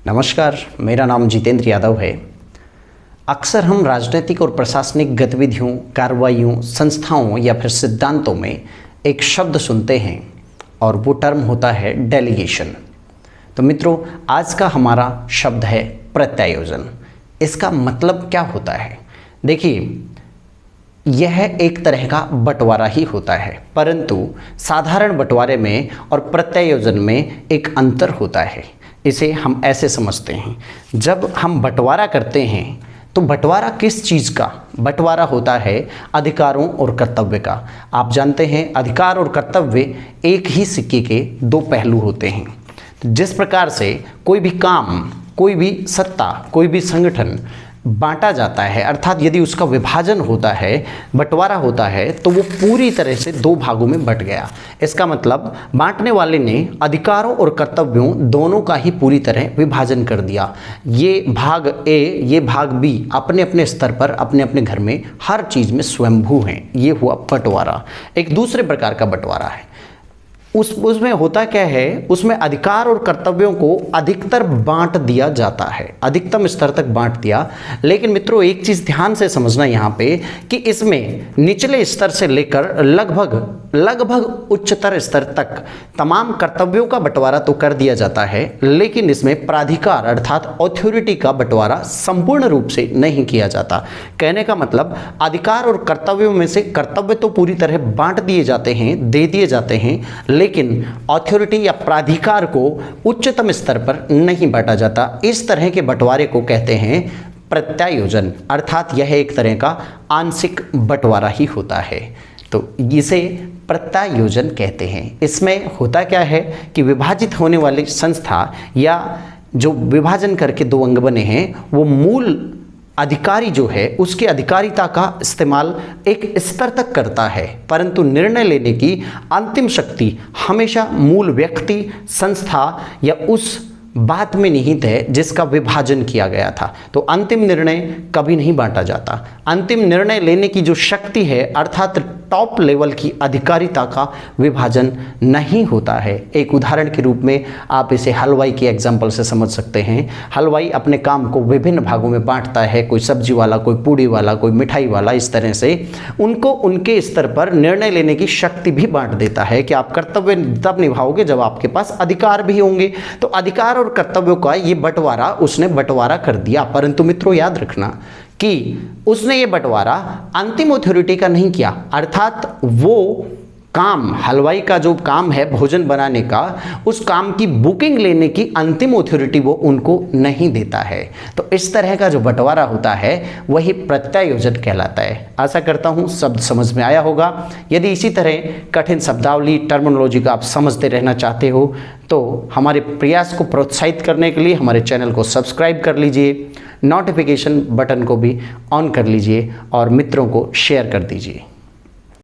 नमस्कार, मेरा नाम जितेंद्र यादव है। अक्सर हम राजनीतिक और प्रशासनिक गतिविधियों, कार्रवाइयों, संस्थाओं या फिर सिद्धांतों में एक शब्द सुनते हैं और वो टर्म होता है डेलीगेशन। तो मित्रों, आज का हमारा शब्द है प्रत्यायोजन। इसका मतलब क्या होता है? देखिए, यह एक तरह का बंटवारा ही होता है, परंतु साधारण बंटवारे में और प्रत्यायोजन में एक अंतर होता है। इसे हम ऐसे समझते हैं, जब हम बंटवारा करते हैं तो बंटवारा किस चीज़ का बंटवारा होता है? अधिकारों और कर्तव्य का। आप जानते हैं, अधिकार और कर्तव्य एक ही सिक्के के दो पहलू होते हैं। जिस प्रकार से कोई भी काम, कोई भी सत्ता, कोई भी संगठन बांटा जाता है, अर्थात यदि उसका विभाजन होता है, बंटवारा होता है, तो वो पूरी तरह से दो भागों में बंट गया। इसका मतलब बांटने वाले ने अधिकारों और कर्तव्यों दोनों का ही पूरी तरह विभाजन कर दिया। ये भाग ए, ये भाग बी अपने अपने स्तर पर, अपने अपने घर में हर चीज़ में स्वयंभू हैं। ये हुआ बंटवारा। एक दूसरे प्रकार का बंटवारा है, उसमें होता क्या है? उसमें अधिकार और कर्तव्यों को अधिकतर बांट दिया जाता है, अधिकतम स्तर तक बांट दिया। लेकिन मित्रों, एक चीज़ ध्यान से समझना यहाँ पे कि इसमें निचले स्तर से लेकर लगभग उच्चतर स्तर तक तमाम कर्तव्यों का बंटवारा तो कर दिया जाता है, लेकिन इसमें प्राधिकार अर्थात अथॉरिटी का बंटवारा संपूर्ण रूप से नहीं किया जाता। कहने का मतलब, अधिकार और कर्तव्यों में से कर्तव्य तो पूरी तरह बांट दिए जाते हैं, दे दिए जाते हैं, लेकिन अथॉरिटी या प्राधिकार को उच्चतम स्तर पर नहीं बांटा जाता। इस तरह के बंटवारे को कहते हैं प्रत्यायोजन, अर्थात यह एक तरह का आंशिक बंटवारा ही होता है। तो इसे प्रत्यायोजन कहते हैं। इसमें होता क्या है कि विभाजित होने वाली संस्था या जो विभाजन करके दो अंग बने हैं, वो मूल अधिकारी जो है उसकी अधिकारिता का इस्तेमाल एक स्तर तक करता है, परंतु निर्णय लेने की अंतिम शक्ति हमेशा मूल व्यक्ति, संस्था या उस बात में निहित है जिसका विभाजन किया गया था। तो अंतिम निर्णय कभी नहीं बांटा जाता। अंतिम निर्णय लेने की जो शक्ति है, अर्थात टॉप लेवल की अधिकारिता का विभाजन नहीं होता है। एक उदाहरण के रूप में आप इसे हलवाई के एग्जाम्पल से समझ सकते हैं। हलवाई अपने काम को विभिन्न भागों में बांटता है, कोई सब्जी वाला, कोई पूड़ी वाला, कोई मिठाई वाला। इस तरह से उनको उनके स्तर पर निर्णय लेने की शक्ति भी बांट देता है कि आप कर्तव्य तब निभाओगे जब आपके पास अधिकार भी होंगे। तो अधिकार और कर्तव्यों का ये बंटवारा उसने बंटवारा कर दिया। परंतु मित्रों, याद रखना कि उसने ये बंटवारा अंतिम अथॉरिटी का नहीं किया, अर्थात वो काम, हलवाई का जो काम है भोजन बनाने का, उस काम की बुकिंग लेने की अंतिम अथॉरिटी वो उनको नहीं देता है। तो इस तरह का जो बंटवारा होता है वही प्रत्यायोजन कहलाता है। आशा करता हूँ शब्द समझ में आया होगा। यदि इसी तरह कठिन शब्दावली, टर्मिनोलॉजी का आप समझते रहना चाहते हो तो हमारे प्रयास को प्रोत्साहित करने के लिए हमारे चैनल को सब्सक्राइब कर लीजिए, नोटिफिकेशन बटन को भी ऑन कर लीजिए और मित्रों को शेयर कर दीजिए।